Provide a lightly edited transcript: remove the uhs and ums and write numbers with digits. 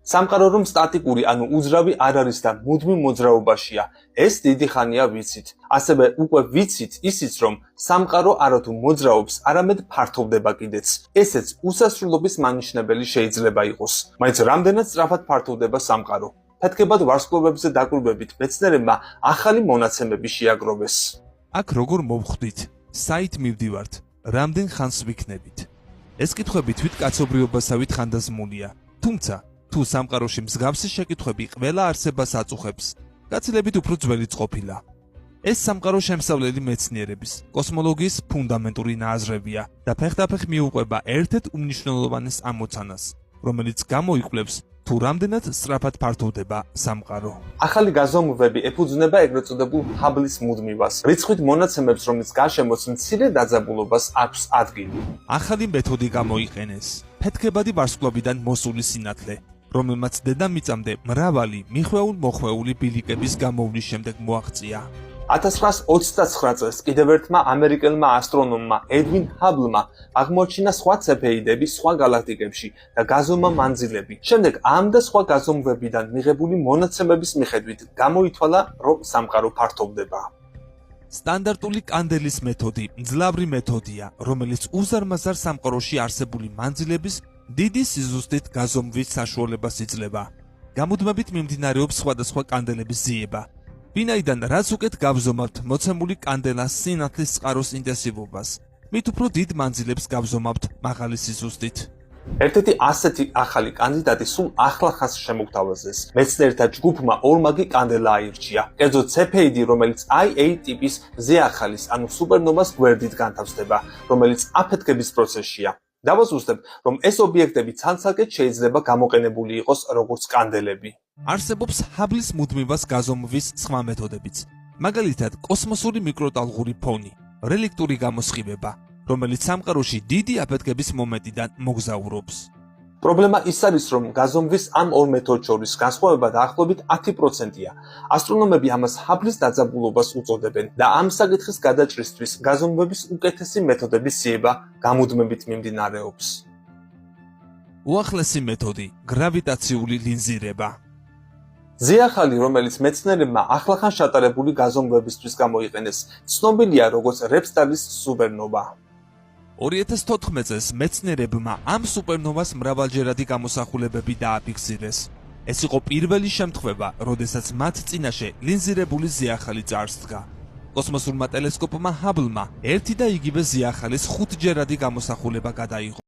სამყარო რომ სტატიკური, ანუ უძრავი არ არის და მუდმივ მოძრაობაშია, ეს დიდი ხანია ვიცით. ასევე უკვე ვიცით ისიც, რომ სამყარო არათუ მოძრაობს, არამედ ფართოვდება კიდეც. ესეც უსასრულობის მანიშნებელი შეიძლება იყოს. მაინც რამდენად სწრაფად ფართოვდება სამყარო. ფეთქებად ვარსკვლავებზე დაკვირვებით მეცნიერებმა ახალი მონაცემები შეაგროვეს. აქ როგორ მოვხვდით, საით მივდივართ, რამდენ ხანს ვიქნებით? ეს კითხვები თვით კაცობრიობასავით ხანდაზმულია, თუმცა თუ სამყაროში მსგავსი შეკითხვები ყველა არსებას აწუხებს, გაცილებით უფრო ძველიც ყოფილა. ეს სამყარო შემსავლელი მეცნიერების, კოსმოლოგიის ფუნდამენტური ნაზრებია და ფეხდაფეხ მიუყვება ერთ-ერთ უმნიშვნელოვანეს ამოცანას, რომელიც გამოიკვლევს თუ რამდენად სწრაფად ფართოვდება სამყარო. ახალი გაზომვები ეფუძნება ეგრეთ წოდებულ ჰაბლის მუდმივას, რიცხვით მონაცემებს, რომლის გარშემოც მცირე დაძაბულობას აქვს ადგილი. ახალი მეთოდი გამოიყენეს, ფეთქებადი ვარსკვლავიდან მოსული სინათლე, რომელმაც დედამიწამდე მრავალი მიხვეულ-მოხვეული ბილიკების გამოვლის შემდეგ მოაღწია. 1929 წელს კიდევ ერთმა ამერიკელმა ასტრონომმა ედვინ ჰაბლმა აღმოაჩინა სხვა ცეფეიდები სხვა გალაქტიკებში და გაზომა მანძილები. შემდეგ ამ და სხვა გაზომვებიდან მიღებული მონაცემების მიხედვით გამოითვალა, რომ სამყარო ფართოვდება. სტანდარტული კანდელის მეთოდი მძლავრი მეთოდია, რომელიც უზარმაზარ სამყაროში არსებული მანძილების დიდი სიზუსტით გაზომვის საშუალებას იძლევა. გამუდმებით მიმდინარეობს სხვადასხვა კანდელების ძიება. ვინაიდან რაც უკეთ გავზომავთ მოცემული კანდელას სინათლის წყაროს ინტენსივობას, მით უფრო დიდ მანძილებს გავზომავთ მაღალი სიზუსტით. ერთ-ერთი ასეთი ახალი კანდიდატი სულ ახლა ხანს შემოგთავაზეს. მეცნიერთა ჯგუფმა ორმაგი კანდელა აირჩია. კერძოდ ცეფეიდი, რომელიც IA ტიპის ზეახალის, ანუ სუპერნოვას გვერდით განთავსდება, რომელიც აფეთქების პროცესშია. დავაზუსტებ, რომ ეს ობიექტები ცალ-ცალკე შეიძლება გამოყენებული იყოს როგორც კანდელები. არსებობს ჰაბლის მუდმივას გაზომვის სხვა მეთოდებიც, მაგალითად კოსმოსური მიკროტალღური ფონი, რელიქტური გამოსხივება, რომელიც სამყაროში დიდი აფეთქების მომენტიდან მოგზაურობს. პრობლემა ის არის, რომ გაზომვის ამ ორ მეთოდს შორის განსხვავება დაახლოებით 10%-ია. ასტრონომები ამას ჰაბლის დაძაბულობას უწოდებენ და ამ საკითხის გადაჭრისთვის გაზომვების უკეთესი მეთოდების ძიება გამუდმებით მიმდინარეობს. უახლესი მეთოდი გრავიტაციული ლინზირება. ზეახალი, რომელიც მეცნიერებმა ახლახან შეტარებული გაზომვებისთვის გამოიყენეს, ცნობილია როგორც რებსტალის სუპერნოვა. 2014 წელს მეცნიერებმა ამ სუპერნოვას მრავალჯერადი გამოსახულებები დააფიქსირეს. ეს იყო პირველი შემთხვევა, როდესაც მათ წინაშე ლინზირებული ზეახალი წარსდგა. კოსმოსურმა ტელესკოპმა ჰაბლმა ერთი და იგივე ზეახალის 5ჯერადი გამოსახულება გადაიღო.